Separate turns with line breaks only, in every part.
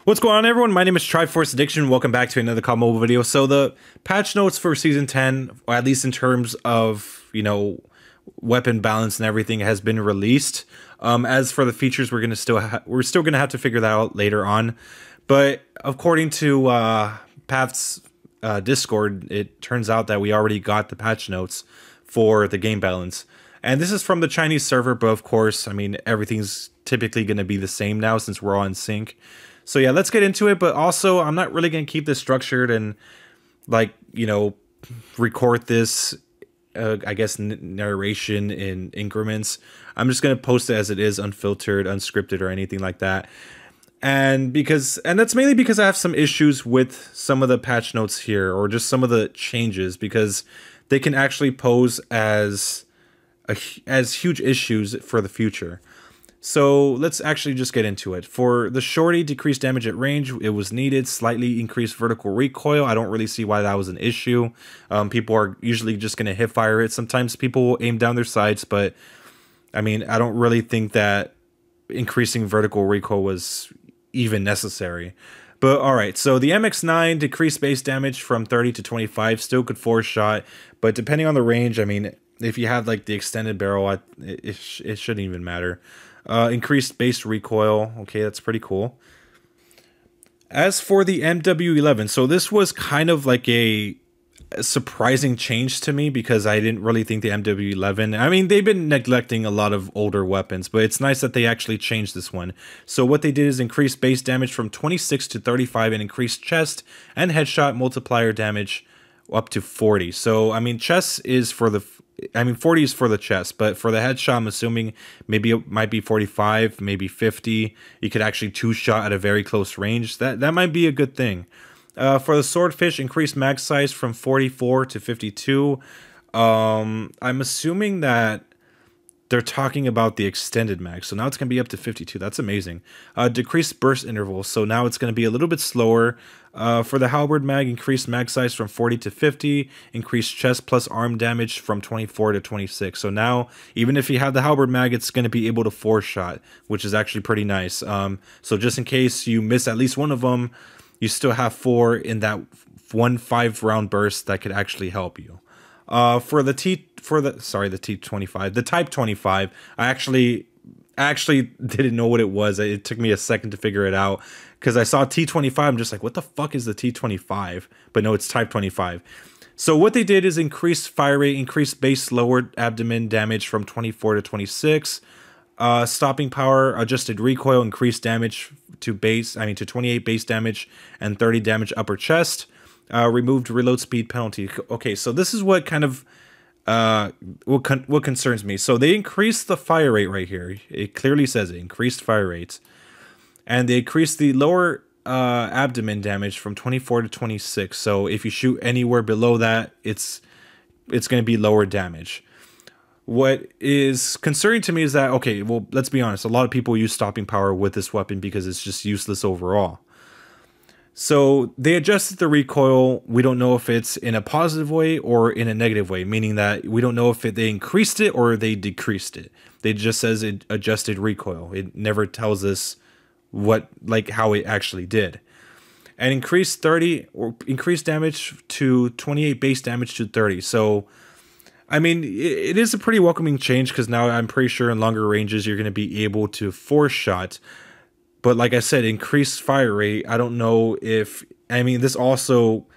What's going on, everyone? My name is Triforce Addiction. Welcome back to another COD mobile video. So the patch notes for Season 10, or at least in terms of, weapon balance and everything, has been released. As for the features, we're still gonna have to figure that out later on. But according to Path's Discord, it turns out that we already got the patch notes for the game balance. And this is from the Chinese server, but of course, everything's typically going to be the same now since we're all in sync. So yeah, let's get into it. But also, I'm not really going to keep this structured and record this, I guess, narration in increments. I'm just going to post it as it is, unfiltered, unscripted, or anything like that. And that's mainly because I have some issues with some of the patch notes here, or just some of the changes, because they can actually pose as huge issues for the future. So let's actually just get into it. For the shorty, decreased damage at range, it was needed. Slightly increased vertical recoil. I don't really see why that was an issue. People are usually just going to hip fire it. Sometimes people will aim down their sights, but I don't really think that increasing vertical recoil was even necessary. But alright, so the MX9 decreased base damage from 30 to 25, still could 4-shot, but depending on the range, if you have like the extended barrel, it shouldn't even matter. Increased base recoil, okay, that's pretty cool. As for the MW11, so this was kind of like a surprising change to me, because I didn't really think the MW11, they've been neglecting a lot of older weapons, but it's nice that they actually changed this one. So what they did is increase base damage from 26 to 35 and increase chest and headshot multiplier damage up to 40. So chest is for the 40 is for the chest, but for the headshot, I'm assuming maybe it might be 45, maybe 50. You could actually 2-shot at a very close range. That might be a good thing. For the Swordfish, increased mag size from 44 to 52. I'm assuming that they're talking about the extended mag, so now it's going to be up to 52. That's amazing. Decreased burst interval, so now it's going to be a little bit slower. For the halberd mag, increased mag size from 40 to 50. Increased chest plus arm damage from 24 to 26. So now, even if you have the halberd mag, it's going to be able to 4-shot, which is actually pretty nice. So just in case you miss at least one of them, you still have 4 in that one 5-round burst that could actually help you. For the T25, the Type 25, I actually didn't know what it was. It took me a second to figure it out, because I saw T25. I'm just like, what the fuck is the T25? But no, it's Type 25. So what they did is increase fire rate, increase base lowered abdomen damage from 24 to 26. Stopping power, adjusted recoil, increased damage to 28 base damage and 30 damage upper chest. Removed reload speed penalty. Okay, so this is what kind of what concerns me. So they increased the fire rate right here. It clearly says it increased fire rates, and they increased the lower abdomen damage from 24 to 26. So if you shoot anywhere below that, it's going to be lower damage. What is concerning to me is that, okay, well, let's be honest, a lot of people use stopping power with this weapon because it's just useless overall. So they adjusted the recoil. We don't know if it's in a positive way or in a negative way, meaning that we don't know if they increased it or they decreased it. They just says it adjusted recoil. It never tells us how it actually did. And increased damage to 28 base damage to 30. So it is a pretty welcoming change, because now I'm pretty sure in longer ranges you're going to be able to 4-shot. But like I said, increased fire rate, I don't know if... this also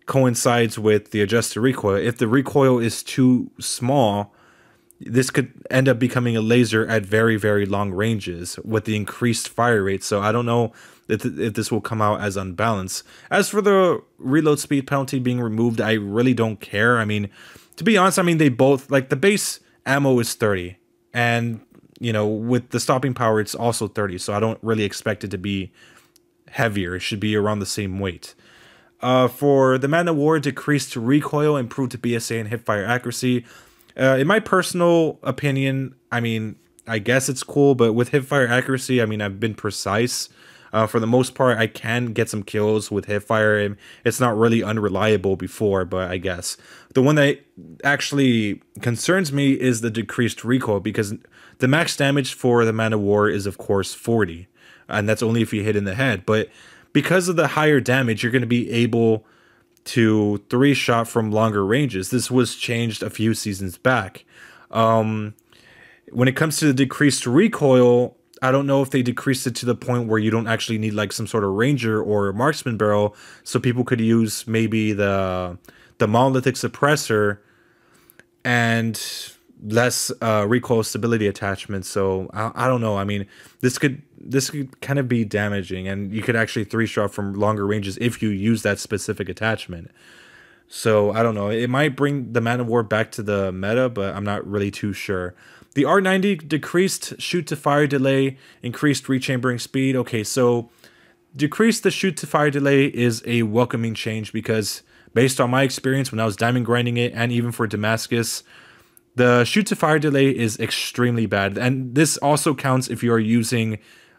coincides with the adjusted recoil. If the recoil is too small, this could end up becoming a laser at very, very long ranges with the increased fire rate. So I don't know if this will come out as unbalanced. As for the reload speed penalty being removed, I really don't care. To be honest, they both... the base ammo is 30. And... with the stopping power, it's also 30, so I don't really expect it to be heavier. It should be around the same weight. For the Man of War, decreased recoil, improved to BSA and hipfire accuracy. In my personal opinion, I guess it's cool, but with hipfire accuracy, I've been precise. For the most part, I can get some kills with hipfire. It's not really unreliable before, but I guess. The one that actually concerns me is the decreased recoil, because the max damage for the Man of War is, of course, 40. and that's only if you hit in the head. But because of the higher damage, you're going to be able to 3-shot from longer ranges. This was changed a few seasons back. When it comes to the decreased recoil, I don't know if they decreased it to the point where you don't actually need like some sort of ranger or marksman barrel, so people could use maybe the monolithic suppressor and less recoil stability attachment. So I don't know. I mean, this could kind of be damaging, and you could actually 3-shot from longer ranges if you use that specific attachment. So I don't know. It might bring the Man of War back to the meta, but I'm not really too sure. The R90 decreased shoot to fire delay, increased rechambering speed. Okay, so decrease the shoot to fire delay is a welcoming change, because based on my experience when I was diamond grinding it, and even for Damascus, the shoot to fire delay is extremely bad. And this also counts if you are using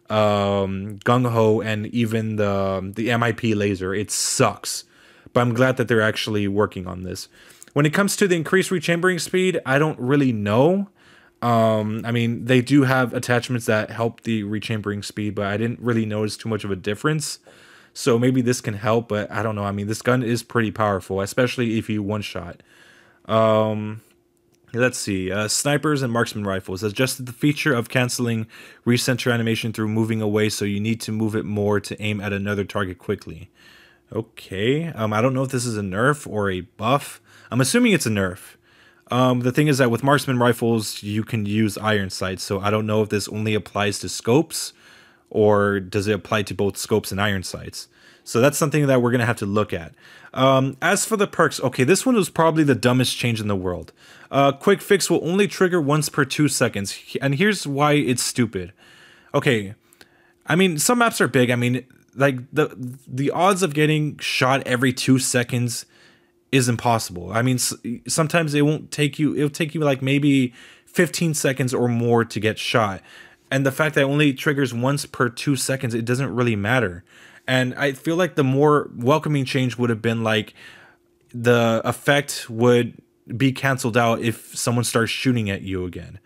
Gung Ho and even the MIP laser. It sucks, but I'm glad that they're actually working on this. When it comes to the increased rechambering speed, I don't really know. I mean, they do have attachments that help the rechambering speed, but I didn't really notice too much of a difference. So maybe this can help, but I don't know. I mean, this gun is pretty powerful, especially if you one-shot. Let's see. Snipers and marksman rifles adjusted the feature of canceling recenter animation through moving away, so you need to move it more to aim at another target quickly. Okay. I don't know if this is a nerf or a buff. I'm assuming it's a nerf. The thing is that with marksman rifles, you can use iron sights, so I don't know if this only applies to scopes, or does it apply to both scopes and iron sights. So that's something that we're going to have to look at. As for the perks, okay, this one was probably the dumbest change in the world. Quick fix will only trigger once per 2 seconds, and here's why it's stupid. Okay, I mean, some maps are big. I mean, like, the odds of getting shot every 2 seconds is impossible. I mean, sometimes it'll take you like maybe 15 seconds or more to get shot. And the fact that it only triggers once per 2 seconds, it doesn't really matter. And I feel like the more welcoming change would have been like the effect would be canceled out if someone starts shooting at you again.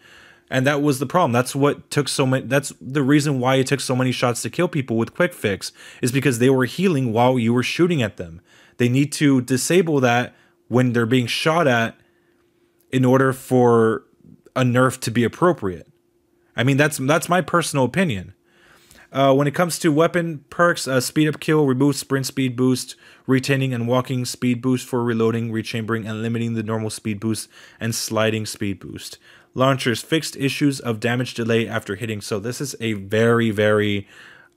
And that was the problem. That's what took so many. That's the reason why it took so many shots to kill people with quick fix, is because they were healing while you were shooting at them. They need to disable that when they're being shot at in order for a nerf to be appropriate. I mean, that's my personal opinion. When it comes to weapon perks, speed up kill, remove sprint speed boost, retaining and walking speed boost for reloading, rechambering, and limiting the normal speed boost, and sliding speed boost. Launchers, fixed issues of damage delay after hitting. So this is a very, very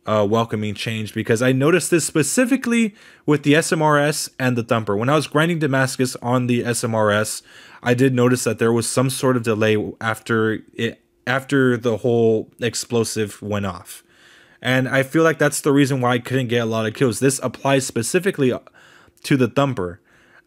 welcoming change, because I noticed this specifically with the SMRS and the Thumper. When I was grinding Damascus on the SMRS, I did notice that there was some sort of delay after the whole explosive went off. And I feel like that's the reason why I couldn't get a lot of kills. This applies specifically to the Thumper.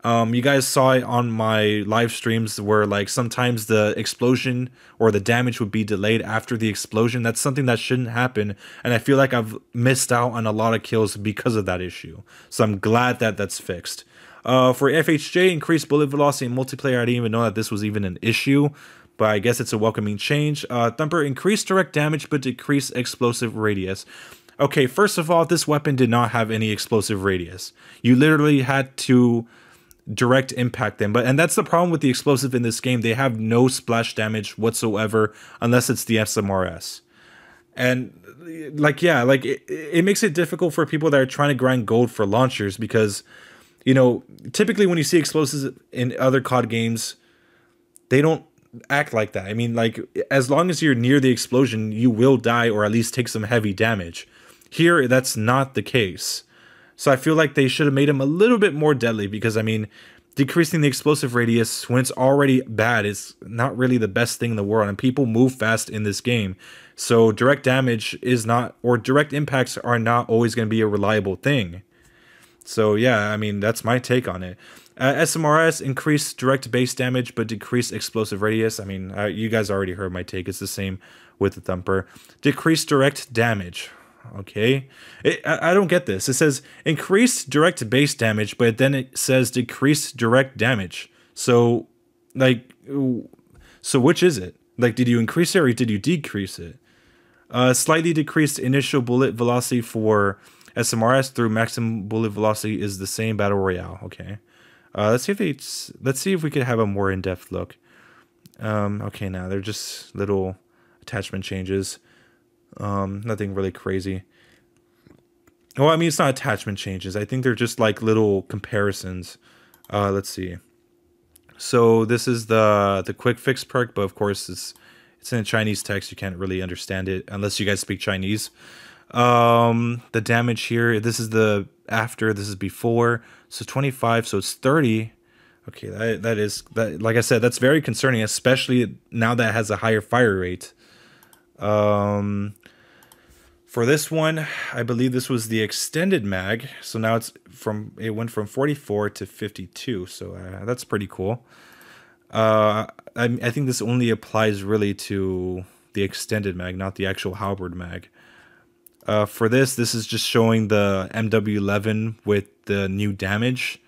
You guys saw it on my live streams where like sometimes the explosion or the damage would be delayed after the explosion. That's something that shouldn't happen. And I feel like I've missed out on a lot of kills because of that issue. So I'm glad that that's fixed. For FHJ, increased bullet velocity in multiplayer. I didn't even know that this was even an issue, but I guess it's a welcoming change. Thumper, increased direct damage but decreased explosive radius. Okay, first of all, this weapon did not have any explosive radius. You literally had to direct impact them, and that's the problem with the explosive in this game. They have no splash damage whatsoever unless it's the SMRS. And like, yeah, like it makes it difficult for people that are trying to grind gold for launchers, because, you know, typically when you see explosives in other COD games, they don't act like that. I mean, like, as long as you're near the explosion, you will die or at least take some heavy damage. Here, that's not the case. So I feel like they should have made him a little bit more deadly, because, I mean, decreasing the explosive radius when it's already bad is not really the best thing in the world, and people move fast in this game. So direct damage is not, or direct impacts are not always going to be a reliable thing. So yeah, I mean, that's my take on it. SMRS, increased direct base damage but decreased explosive radius. I mean, you guys already heard my take. It's the same with the Thumper. Decreased direct damage. Okay, I don't get this. It says increased direct base damage, but then it says decreased direct damage. So, like, so which is it? Like, did you increase it or did you decrease it? Slightly decreased initial bullet velocity for SMRS through maximum bullet velocity is the same battle royale. Okay. Let's see if we could have a more in-depth look. Okay, now they're just little attachment changes. Nothing really crazy. Well, I mean, it's not attachment changes. I think they're just like little comparisons. Let's see. So this is the quick fix perk, but of course it's in Chinese text. You can't really understand it unless you guys speak Chinese. The damage here, this is the after, this is before. So 25, so it's 30. Okay, that like I said, that's very concerning, especially now that it has a higher fire rate. For this one, I believe this was the extended mag. So now it went from 44 to 52. So that's pretty cool. I think this only applies really to the extended mag, not the actual halberd mag. For this is just showing the MW11 with the new damage.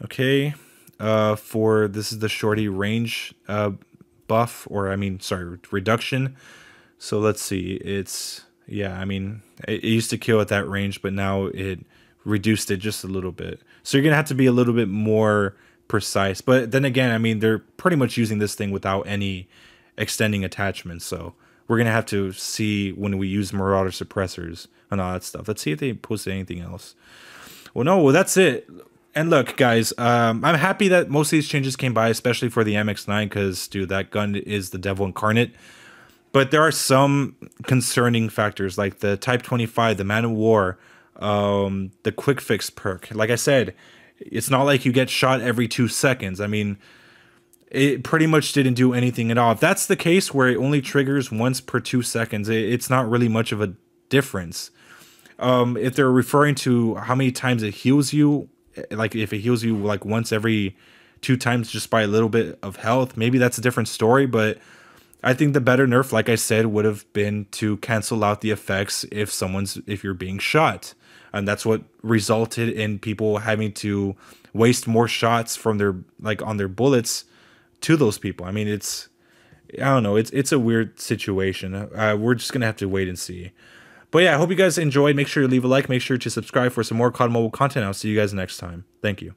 Okay. This is the shorty range buff, or I mean, sorry, reduction. So let's see. Yeah, I mean, it used to kill at that range, but now it reduced it just a little bit. So you're going to have to be a little bit more precise. But then again, I mean, they're pretty much using this thing without any extending attachments. So we're going to have to see when we use Marauder suppressors and all that stuff. Let's see if they posted anything else. Well, that's it. And look, guys, I'm happy that most of these changes came by, especially for the MX9, because, dude, that gun is the devil incarnate. But there are some concerning factors, like the Type 25, the Man of War, the Quick Fix perk. Like I said, it's not like you get shot every 2 seconds. I mean, it pretty much didn't do anything at all. If that's the case where it only triggers once per 2 seconds, it's not really much of a difference. If they're referring to how many times it heals you, like if it heals you like once every 2 times just by a little bit of health, maybe that's a different story. But I think the better nerf, like I said, would have been to cancel out the effects if you're being shot. And that's what resulted in people having to waste more shots from on their bullets to those people. I mean, I don't know, it's a weird situation. We're just gonna have to wait and see. But yeah, I hope you guys enjoyed. Make sure you leave a like, make sure to subscribe for some more COD mobile content. I'll see you guys next time. Thank you.